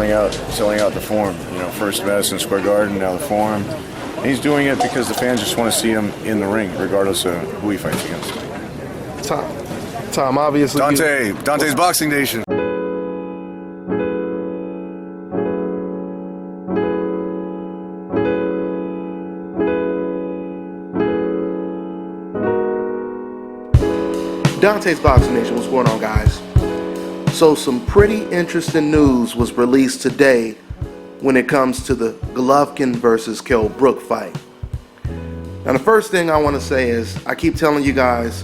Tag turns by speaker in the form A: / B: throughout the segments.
A: selling out the Forum. You know, first Madison Square Garden, now the Forum. And he's doing it because the fans just want to see him in the ring, regardless of who he fights against.
B: Tom, obviously.
A: Dante's Boxing Nation.
B: Dante's Boxing Nation, what's going on, guys? So some pretty interesting news was released today when it comes to the Golovkin versus Kell Brook fight. Now the first thing I want to say is, I keep telling you guys,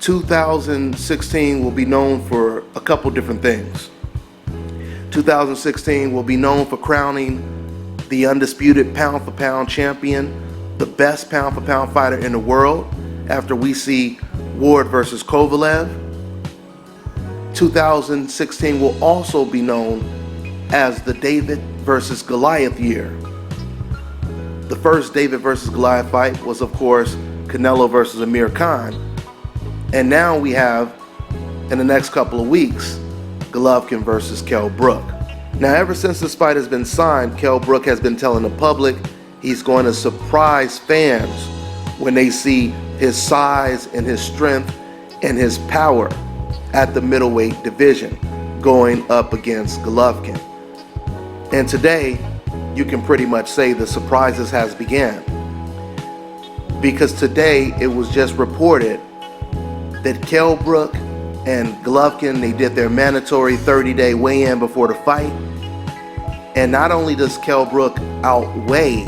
B: 2016 will be known for a couple different things. 2016 will be known for crowning the undisputed pound-for-pound champion, the best pound-for-pound fighter in the world, after we see Ward versus Kovalev. 2016 will also be known as the David versus Goliath year. The first David versus Goliath fight was, of course, Canelo versus Amir Khan. And now we have, in the next couple of weeks, Golovkin versus Kell Brook. Now, ever since this fight has been signed, Kell Brook has been telling the public he's going to surprise fans when they see his size and his strength and his power at the middleweight division going up against Golovkin. And today, you can pretty much say the surprises has began, because today it was just reported that Kell Brook and Golovkin, they did their mandatory 30-day weigh-in before the fight. And not only does Kell Brook outweigh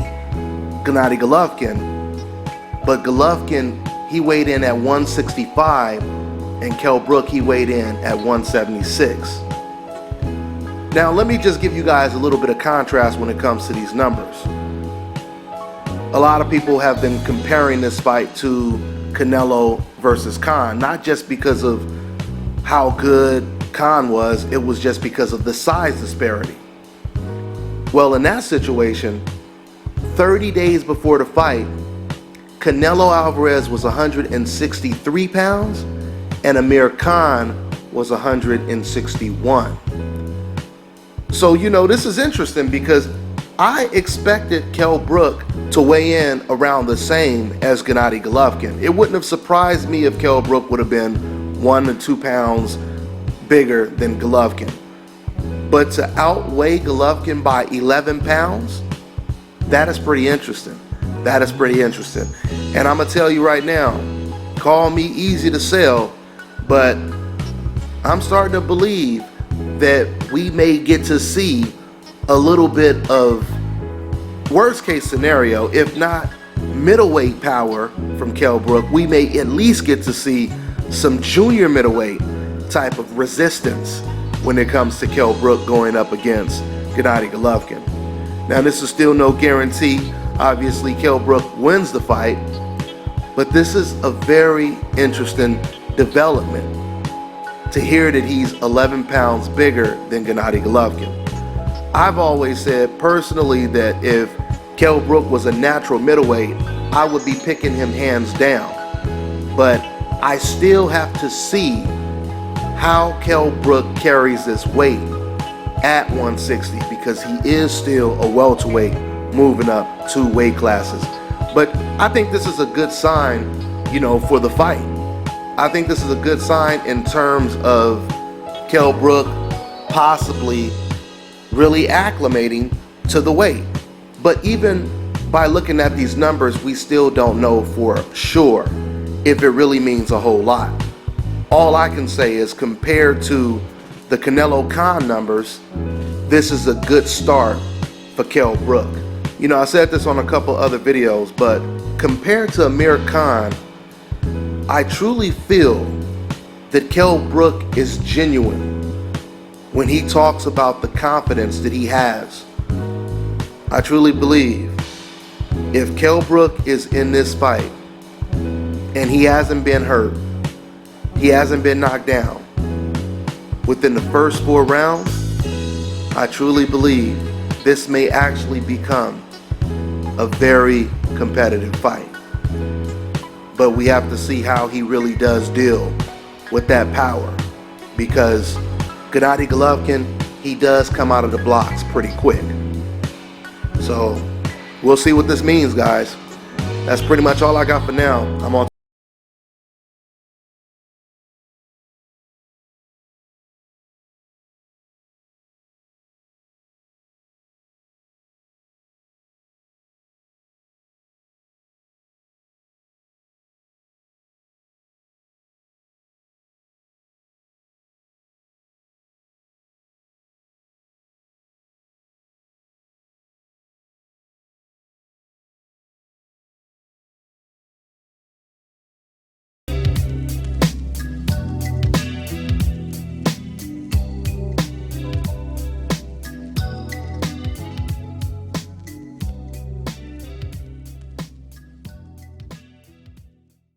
B: Gennady Golovkin, but Golovkin, he weighed in at 165, and Kell Brook, he weighed in at 176. Now, let me just give you guys a little bit of contrast when it comes to these numbers. A lot of people have been comparing this fight to Canelo versus Khan, not just because of how good Khan was, it was just because of the size disparity. Well, in that situation, 30 days before the fight, Canelo Alvarez was 163 pounds and Amir Khan was 161. So, you know, this is interesting because I expected Kell Brook to weigh in around the same as Gennady Golovkin. It wouldn't have surprised me if Kell Brook would have been 1 to 2 pounds bigger than Golovkin. But to outweigh Golovkin by 11 pounds, that is pretty interesting. That is pretty interesting. And I'm going to tell you right now, call me easy to sell, but I'm starting to believe that we may get to see a little bit of worst case scenario, if not middleweight power from Kell Brook. We may at least get to see some junior middleweight type of resistance when it comes to Kell Brook going up against Gennady Golovkin. Now, this is still no guarantee. Obviously, Kell Brook wins the fight, but this is a very interesting development to hear that he's 11 pounds bigger than Gennady Golovkin. I've always said personally that if Kell Brook was a natural middleweight, I would be picking him hands down. But I still have to see how Kell Brook carries this weight at 160, because he is still a welterweight moving up 2 weight classes. But I think this is a good sign, you know, for the fight. I think this is a good sign in terms of Kell Brook possibly really acclimating to the weight. But even by looking at these numbers, we still don't know for sure if it really means a whole lot. All I can say is, compared to the Canelo Khan numbers, this is a good start for Kell Brook. You know, I said this on a couple other videos, but compared to Amir Khan, I truly feel that Kell Brook is genuine when he talks about the confidence that he has. I truly believe if Kell Brook is in this fight and he hasn't been hurt, he hasn't been knocked down within the first 4 rounds, I truly believe this may actually become a very competitive fight. But we have to see how he really does deal with that power, because Gennady Golovkin, he does come out of the blocks pretty quick. So we'll see what this means, guys. That's pretty much all I got for now. I'm on